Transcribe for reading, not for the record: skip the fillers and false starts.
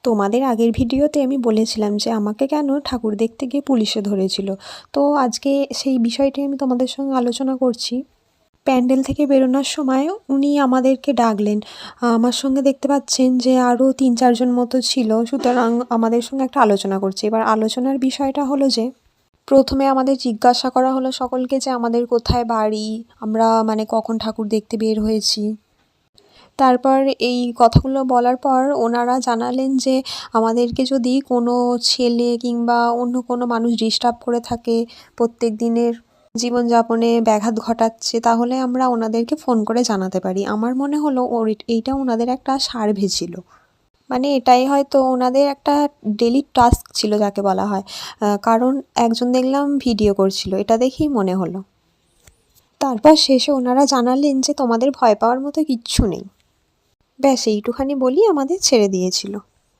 তোমাদের আগের ভিডিওতে আমি বলেছিলাম যে আমাকে কেন ঠাকুর দেখতে গিয়ে পুলিশে ধরেছিল। তো আজকে সেই বিষয়টি আমি তোমাদের সঙ্গে আলোচনা করছি। প্যান্ডেল থেকে বেরোনোর সময় উনি আমাদেরকে ডাকলেন। আমার সঙ্গে দেখতে পাচ্ছেন যে আরও ৩-৪ জন মতো ছিল, সুতরাং আমাদের সঙ্গে একটা আলোচনা করছে। এবার আলোচনার বিষয়টা হলো যে প্রথমে আমাদের জিজ্ঞাসা করা হলো সকলকে যে আমাদের কোথায় বাড়ি, আমরা মানে কখন ঠাকুর দেখতে বের হয়েছি। তারপর এই কথাগুলো বলার পর ওনারা জানালেন যে আমাদেরকে যদি কোনো ছেলে কিংবা অন্য কোনো মানুষ ডিস্টার্ব করে থাকে, প্রত্যেক দিনের জীবনযাপনে ব্যাঘাত ঘটাচ্ছে, তাহলে আমরা ওনাদেরকে ফোন করে জানাতে পারি। আমার মনে হলো এইটা ওনাদের একটা সার্ভে ছিল, মানে এটাই হয়তো ওনাদের একটা ডেলি টাস্ক ছিল যাকে বলা হয়। কারণ একজন দেখলাম ভিডিও করছিল, এটা দেখেই মনে হলো। তারপর শেষে ওনারা জানালেন যে তোমাদের ভয় পাওয়ার মতো কিচ্ছু নেই। ব্যাস এইটুখানি বলি আমাদের ছেড়ে দিয়েছিল।